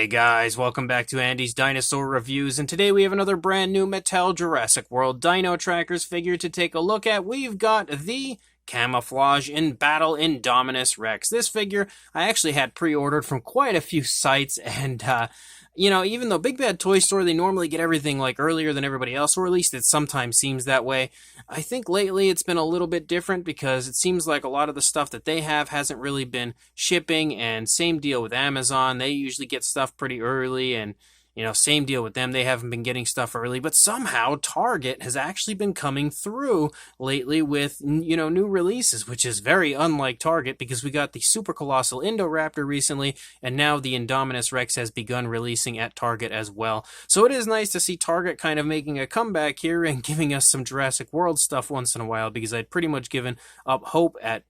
Hey guys, welcome back to Andy's Dinosaur Reviews, and today we have another brand new Mattel Jurassic World Dino Trackers figure to take a look at. We've got the Camouflage in Battle Indominus Rex. This figure I actually had pre-ordered from quite a few sites, and even though Big Bad Toy Store, they normally get everything like earlier than everybody else, or at least it sometimes seems that way. I think lately it's been a little bit different because it seems like a lot of the stuff that they have hasn't really been shipping, and same deal with Amazon. They usually get stuff pretty early, and same deal with them. They haven't been getting stuff early, but somehow Target has actually been coming through lately with, new releases, which is very unlike Target because we got the Super Colossal Indoraptor recently, and now the Indominus Rex has begun releasing at Target as well. So it is nice to see Target kind of making a comeback here and giving us some Jurassic World stuff once in a while, because I'd pretty much given up hope at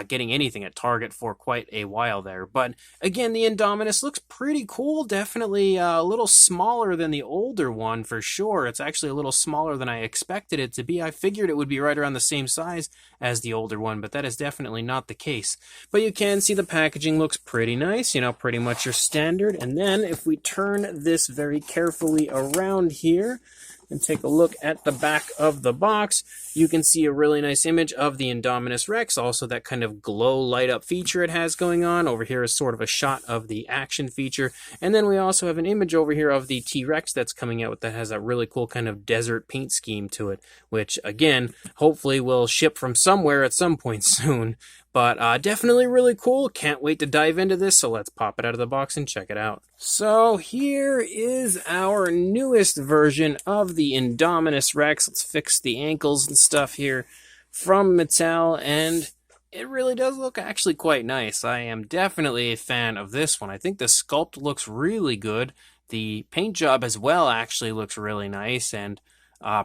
getting anything at Target for quite a while there. But again, the Indominus looks pretty cool. Definitely a little smaller than the older one for sure. It's actually a little smaller than I expected it to be. I figured it would be right around the same size as the older one, but that is definitely not the case. But you can see the packaging looks pretty nice, pretty much your standard. And then if we turn this very carefully around here and take a look at the back of the box, you can see a really nice image of the Indominus Rex, also that kind of glow light up feature it has going on. Over here is sort of a shot of the action feature, and then we also have an image over here of the T-Rex that's coming out that has a really cool kind of desert paint scheme to it, which again, hopefully will ship from somewhere at some point soon. But definitely really cool. Can't wait to dive into this, so let's pop it out of the box and check it out. So here is our newest version of the Indominus Rex. Let's fix the ankles and stuff here from Mattel, and it really does look actually quite nice. I am definitely a fan of this one. I think the sculpt looks really good. The paint job as well actually looks really nice, and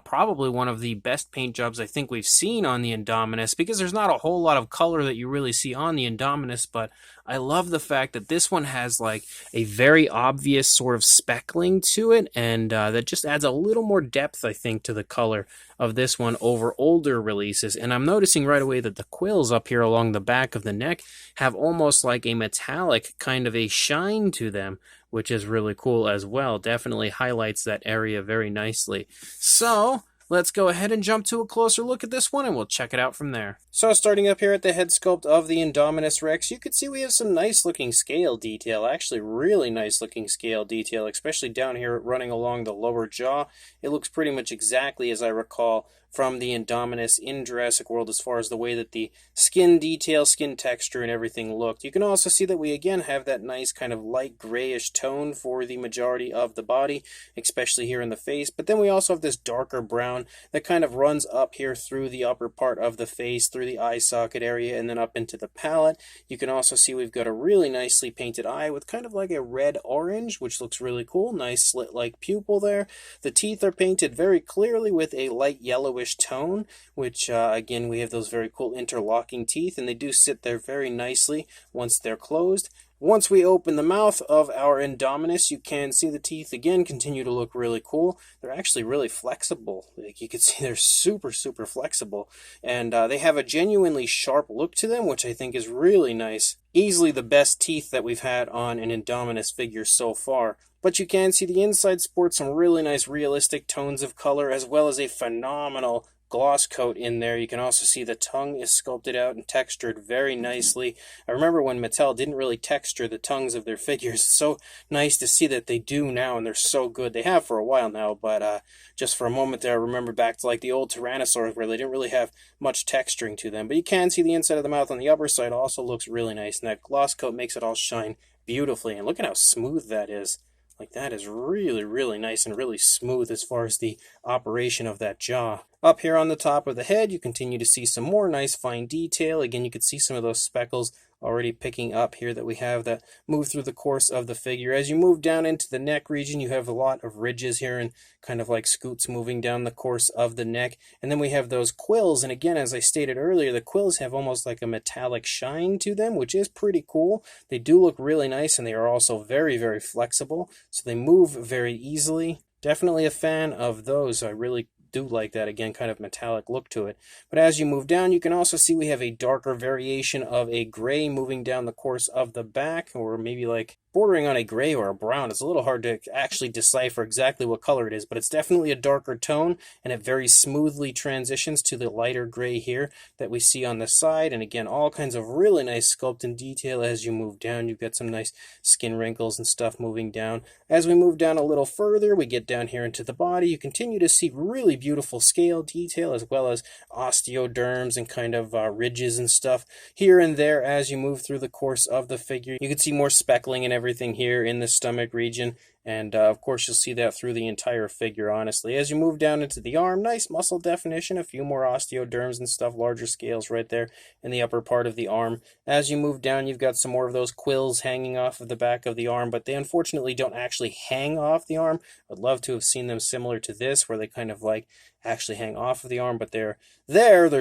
probably one of the best paint jobs I think we've seen on the Indominus, because there's not a whole lot of color that you really see on the Indominus, but I love the fact that this one has like a very obvious sort of speckling to it, and that just adds a little more depth, I think, to the color of this one over older releases. And I'm noticing right away that the quills up here along the back of the neck have almost like a metallic kind of a shine to them, which is really cool as well. Definitely highlights that area very nicely. So let's go ahead and jump to a closer look at this one, and we'll check it out from there. So starting up here at the head sculpt of the Indominus Rex, you can see we have some nice looking scale detail, actually really nice looking scale detail, especially down here running along the lower jaw. It looks pretty much exactly as I recall from the Indominus in Jurassic World as far as the way that the skin detail, skin texture, and everything looked. You can also see that we again have that nice kind of light grayish tone for the majority of the body, especially here in the face. But then we also have this darker brown that kind of runs up here through the upper part of the face, through the eye socket area, and then up into the palate. You can also see we've got a really nicely painted eye with kind of like a red-orange, which looks really cool. Nice slit-like pupil there. The teeth are painted very clearly with a light yellowish tone, which again, we have those very cool interlocking teeth, and they do sit there very nicely once they're closed. Once we open the mouth of our Indominus, you can see the teeth again continue to look really cool. They're actually really flexible. Like you can see, they're super flexible, and they have a genuinely sharp look to them, which I think is really nice. Easily the best teeth that we've had on an Indominus figure so far. But you can see the inside sports some really nice realistic tones of color, as well as a phenomenal gloss coat in there. You can also see the tongue is sculpted out and textured very nicely. I remember when Mattel didn't really texture the tongues of their figures. It's so nice to see that they do now, and they're so good. They have for a while now, but just for a moment there, I remember back to like the old Tyrannosaurs where they didn't really have much texturing to them. But you can see the inside of the mouth on the upper side also looks really nice, and that gloss coat makes it all shine beautifully. And look at how smooth that is. Like, that is really nice and really smooth as far as the operation of that jaw. Up here on the top of the head, you continue to see some more nice fine detail. Again, you can see some of those speckles already picking up here that we have that move through the course of the figure. As you move down into the neck region, you have a lot of ridges here and kind of like scoots moving down the course of the neck. And then we have those quills, and again, as I stated earlier, the quills have almost like a metallic shine to them, which is pretty cool. They do look really nice, and they are also very flexible, so they move very easily. Definitely a fan of those. I really do like that, again, kind of metallic look to it. But as you move down, you can also see we have a darker variation of a gray moving down the course of the back, or maybe like bordering on a gray or a brown. It's a little hard to actually decipher exactly what color it is, but it's definitely a darker tone, and it very smoothly transitions to the lighter gray here that we see on the side. And again, all kinds of really nice sculpt and detail as you move down. You've got some nice skin wrinkles and stuff moving down. As we move down a little further, we get down here into the body. You continue to see really beautiful scale detail, as well as osteoderms and kind of ridges and stuff here and there as you move through the course of the figure. You can see more speckling and everything here in the stomach region, and of course you'll see that through the entire figure, honestly. As you move down into the arm, nice muscle definition, a few more osteoderms and stuff, larger scales right there in the upper part of the arm. As you move down, you've got some more of those quills hanging off of the back of the arm, but they unfortunately don't actually hang off the arm. I'd love to have seen them similar to this, where they kind of like actually hang off of the arm, but they're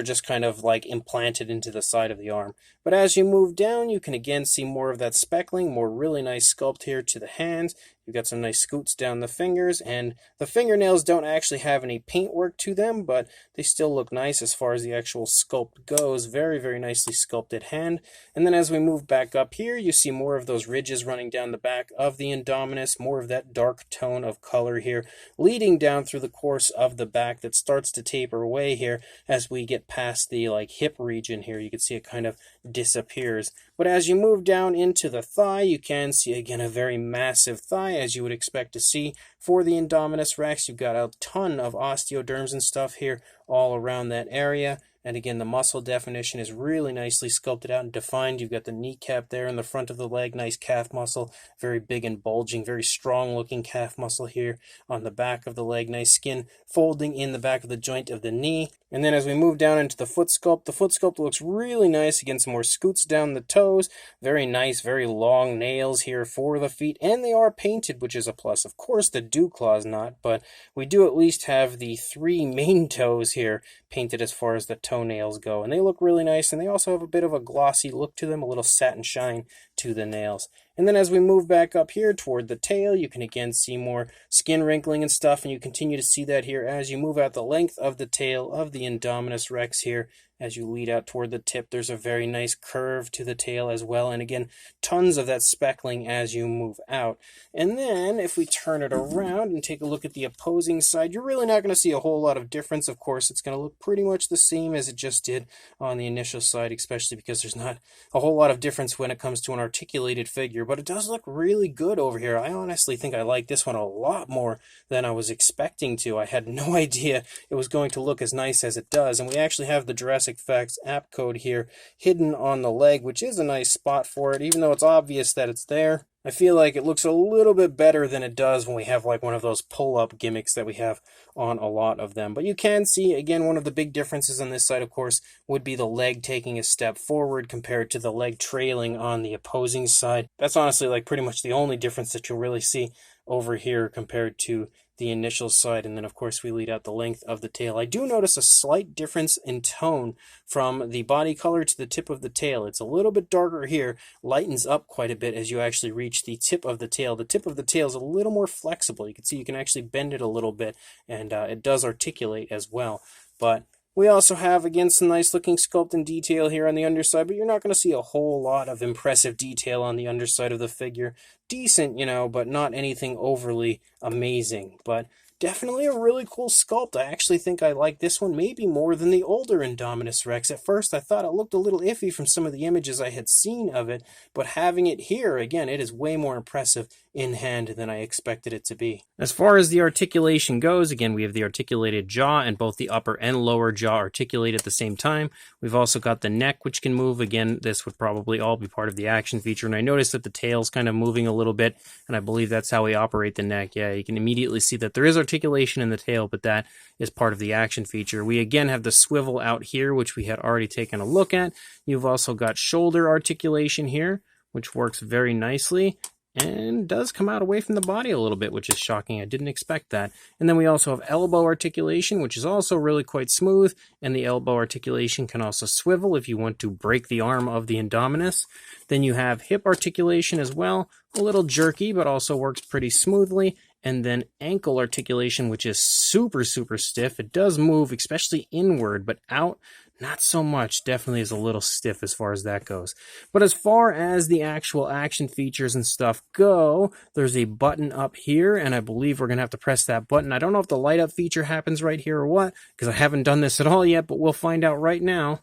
just kind of like implanted into the side of the arm. But as you move down, you can again see more of that speckling, more really nice sculpt here to the hands. You've got some nice scoots down the fingers, and the fingernails don't actually have any paintwork to them, but they still look nice as far as the actual sculpt goes. Very, very nicely sculpted hand. And then as we move back up here, you see more of those ridges running down the back of the Indominus, more of that dark tone of color here, leading down through the course of the back that starts to taper away here as we get past the like hip region here. You can see it kind of disappears. But as you move down into the thigh, you can see again a very massive thigh, as you would expect to see for the Indominus Rex. You've got a ton of osteoderms and stuff here all around that area. And again, the muscle definition is really nicely sculpted out and defined. You've got the kneecap there in the front of the leg, nice calf muscle, very big and bulging, very strong looking calf muscle here on the back of the leg, nice skin folding in the back of the joint of the knee. And then as we move down into the foot sculpt looks really nice. Again, some more scoots down the toes, very nice, very long nails here for the feet, and they are painted, which is a plus. Of course, the dew claw's not, but we do at least have the 3 main toes here painted as far as the toenails go, and they look really nice, and they also have a bit of a glossy look to them, a little satin shine to the nails. And then as we move back up here toward the tail, you can again see more skin wrinkling and stuff, and you continue to see that here as you move out the length of the tail of the Indominus Rex here. As you lead out toward the tip, there's a very nice curve to the tail as well, and again, tons of that speckling as you move out. And then, if we turn it around and take a look at the opposing side, you're really not going to see a whole lot of difference. Of course, it's going to look pretty much the same as it just did on the initial side, especially because there's not a whole lot of difference when it comes to an articulated figure, but it does look really good over here. I honestly think I like this one a lot more than I was expecting to. I had no idea it was going to look as nice as it does, and we actually have the Jurassic Facts app code here hidden on the leg, which is a nice spot for it, even though it's obvious that it's there. I feel like it looks a little bit better than it does when we have like one of those pull-up gimmicks that we have on a lot of them. But you can see, again, one of the big differences on this side, of course, would be the leg taking a step forward compared to the leg trailing on the opposing side. That's honestly like pretty much the only difference that you'll really see over here compared to the initial side. And then of course we lead out the length of the tail. I do notice a slight difference in tone from the body color to the tip of the tail. It's a little bit darker here, lightens up quite a bit as you actually reach the tip of the tail. The tip of the tail is a little more flexible. You can see you can actually bend it a little bit, and it does articulate as well. But we also have, again, some nice looking sculpt and detail here on the underside, but you're not going to see a whole lot of impressive detail on the underside of the figure. Decent, you know, but not anything overly amazing. But definitely a really cool sculpt. I actually think I like this one maybe more than the older Indominus Rex. At first, I thought it looked a little iffy from some of the images I had seen of it, but having it here, again, it is way more impressive in hand than I expected it to be. As far as the articulation goes, again, we have the articulated jaw, and both the upper and lower jaw articulate at the same time. We've also got the neck, which can move. Again, this would probably all be part of the action feature, and I noticed that the tail's kind of moving a little bit, and I believe that's how we operate the neck. Yeah, you can immediately see that there is articulation in the tail, but that is part of the action feature. We again have the swivel out here, which we had already taken a look at. You've also got shoulder articulation here, which works very nicely and does come out away from the body a little bit, which is shocking. I didn't expect that. And then we also have elbow articulation, which is also really quite smooth, and the elbow articulation can also swivel if you want to break the arm of the Indominus. Then you have hip articulation as well, a little jerky, but also works pretty smoothly. And then ankle articulation, which is super, super stiff. It does move, especially inward, but out, Not so much. Definitely is a little stiff as far as that goes. But as far as the actual action features and stuff go, there's a button up here, and I believe we're going to have to press that button. I don't know if the light up feature happens right here or what, because I haven't done this at all yet, but we'll find out right now.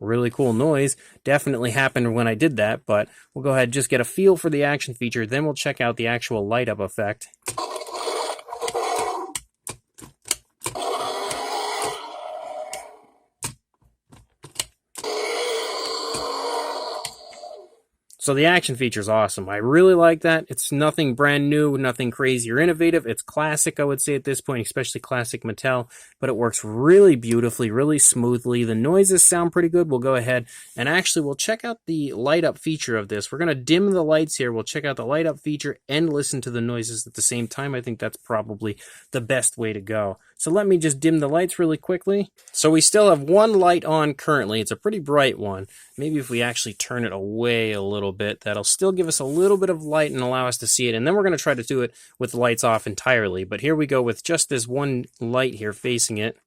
Really cool noise. Definitely happened when I did that, but we'll go ahead and just get a feel for the action feature, then we'll check out the actual light up effect. So the action feature is awesome. I really like that. It's nothing brand new, nothing crazy or innovative. It's classic, I would say, at this point, especially classic Mattel, but it works really beautifully, really smoothly. The noises sound pretty good. We'll go ahead and actually we'll check out the light up feature of this. We're going to dim the lights here. We'll check out the light up feature and listen to the noises at the same time. I think that's probably the best way to go. So let me just dim the lights really quickly. So we still have one light on currently. It's a pretty bright one. Maybe if we actually turn it away a little bit, that'll still give us a little bit of light and allow us to see it. And then we're going to try to do it with the lights off entirely. But here we go with just this one light here facing it.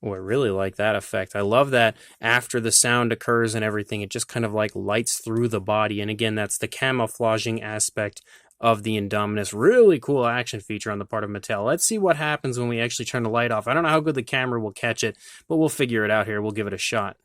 Oh, I really like that effect. I love that after the sound occurs and everything, it just kind of like lights through the body. And again, that's the camouflaging aspect of the Indominus. Really cool action feature on the part of Mattel. Let's see what happens when we actually turn the light off. I don't know how good the camera will catch it, but we'll figure it out here. We'll give it a shot.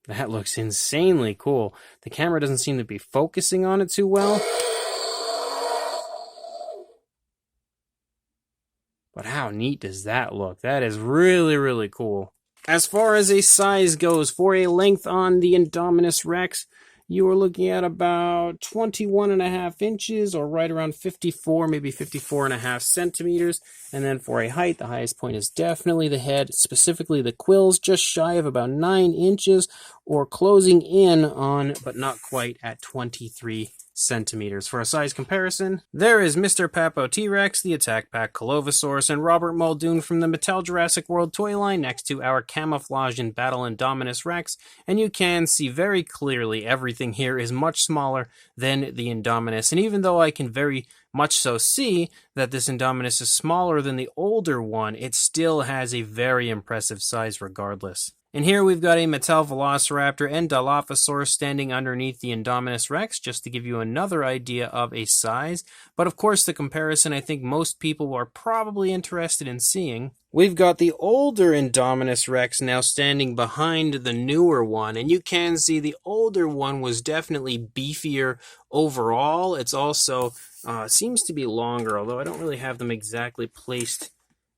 That looks insanely cool. The camera doesn't seem to be focusing on it too well. But how neat does that look? That is really, really cool. As far as a size goes, for a length on the Indominus Rex, you are looking at about 21.5 inches, or right around 54, maybe 54.5 centimeters. And then for a height, the highest point is definitely the head, specifically the quills, just shy of about 9 inches, or closing in on, but not quite, at 23 centimeters. For a size comparison, there is Mr. Papo T-Rex, the Attack Pack Colovosaurus, and Robert Muldoon from the Mattel Jurassic World toy line next to our Camouflage and Battle Indominus Rex, and you can see very clearly everything here is much smaller than the Indominus, and even though I can very much so see that this Indominus is smaller than the older one, it still has a very impressive size regardless. And here we've got a Mattel Velociraptor and Dilophosaurus standing underneath the Indominus Rex, just to give you another idea of a size. But of course, the comparison I think most people are probably interested in seeing. We've got the older Indominus Rex now standing behind the newer one, and you can see the older one was definitely beefier overall. It's also seems to be longer, although I don't really have them exactly placed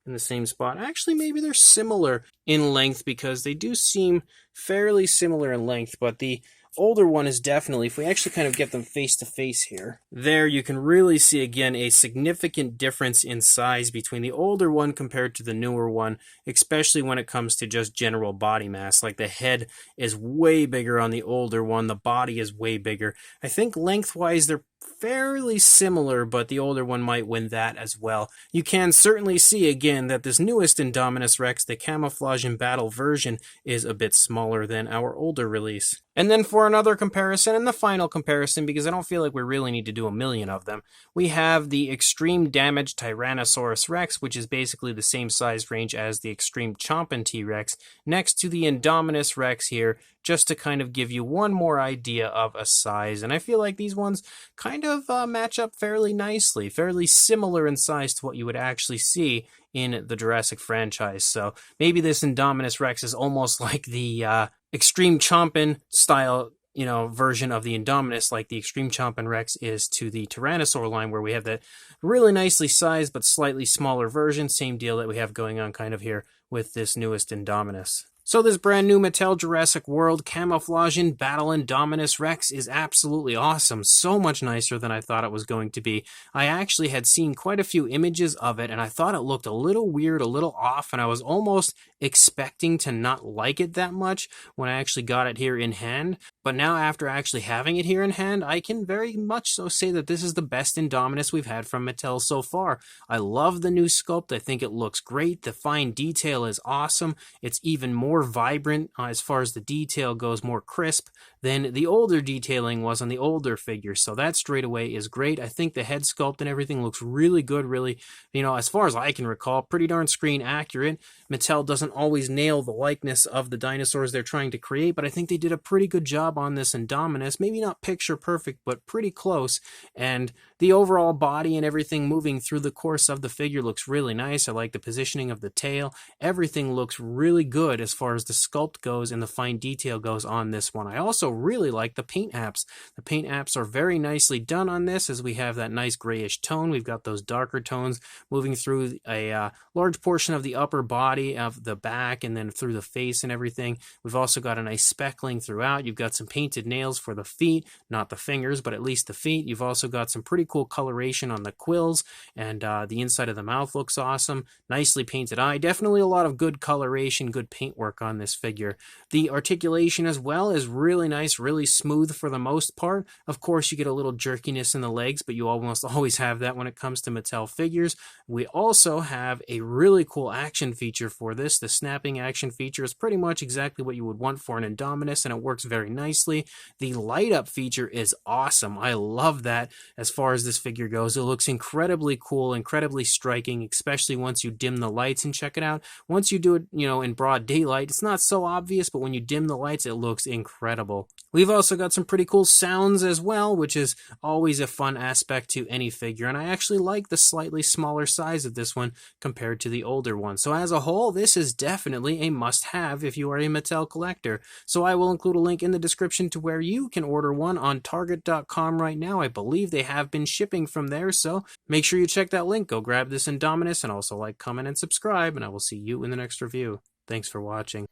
in the same spot. Actually, maybe they're similar in length, because they do seem fairly similar in length, but the older one is definitely, if we actually kind of get them face to face here, there you can really see again a significant difference in size between the older one compared to the newer one, especially when it comes to just general body mass. Like the head is way bigger on the older one, the body is way bigger. I think lengthwise they're fairly similar, but the older one might win that as well. You can certainly see again that this newest Indominus Rex, the Camouflage and Battle version, is a bit smaller than our older release. And then for another comparison, and the final comparison, because I don't feel like we really need to do a million of them, we have the Extreme Damage Tyrannosaurus Rex, which is basically the same size range as the Extreme Chompin T-Rex, next to the Indominus Rex here, just to kind of give you one more idea of a size. And I feel like these ones kind of match up fairly nicely, fairly similar in size to what you would actually see in the Jurassic franchise. So maybe this Indominus Rex is almost like the Extreme Chompin style, version of the Indominus, like the Extreme Chompin Rex is to the Tyrannosaur line, where we have that really nicely sized but slightly smaller version. Same deal that we have going on kind of here with this newest Indominus. So this brand new Mattel Jurassic World Camouflage in Battle Indominus Rex is absolutely awesome. So much nicer than I thought it was going to be. I actually had seen quite a few images of it, and I thought it looked a little weird, a little off, and I was almost expecting to not like it that much when I actually got it here in hand. But now, after actually having it here in hand, I can very much so say that this is the best Indominus we've had from Mattel so far. I love the new sculpt. I think it looks great. The fine detail is awesome. It's even more vibrant as far as the detail goes, more crisp than the older detailing was on the older figures. So that straight away is great. I think the head sculpt and everything looks really good, really, as far as I can recall, pretty darn screen accurate. Mattel doesn't always nail the likeness of the dinosaurs they're trying to create, but I think they did a pretty good job on this Indominus. Maybe not picture perfect, but pretty close. And the overall body and everything moving through the course of the figure looks really nice. I like the positioning of the tail. Everything looks really good as far as the sculpt goes and the fine detail goes on this one. I also really like the paint apps. The paint apps are very nicely done on this, as we have that nice grayish tone. We've got those darker tones moving through a large portion of the upper body, of the back, and then through the face and everything. We've also got a nice speckling throughout. You've got some painted nails for the feet, not the fingers, but at least the feet. You've also got some pretty cool coloration on the quills, and the inside of the mouth looks awesome. Nicely painted eye. Definitely a lot of good coloration, good paintwork on this figure. The articulation as well is really nice, really smooth for the most part. Of course, you get a little jerkiness in the legs, but you almost always have that when it comes to Mattel figures. We also have a really cool action feature for this. The snapping action feature is pretty much exactly what you would want for an Indominus, and it works very nicely. The light up feature is awesome. I love that as far as this figure goes. It looks incredibly cool, incredibly striking, especially once you dim the lights and check it out. Once you do it, in broad daylight, it's not so obvious, but when you dim the lights, it looks incredible. We've also got some pretty cool sounds as well, which is always a fun aspect to any figure, and I actually like the slightly smaller size of this one compared to the older one. So as a whole, this is definitely a must-have if you are a Mattel collector. So I will include a link in the description to where you can order one on Target.com right now. I believe they have been shipping from there, so make sure you check that link. Go grab this Indominus, and also like, comment, and subscribe, and I will see you in the next review. Thanks for watching.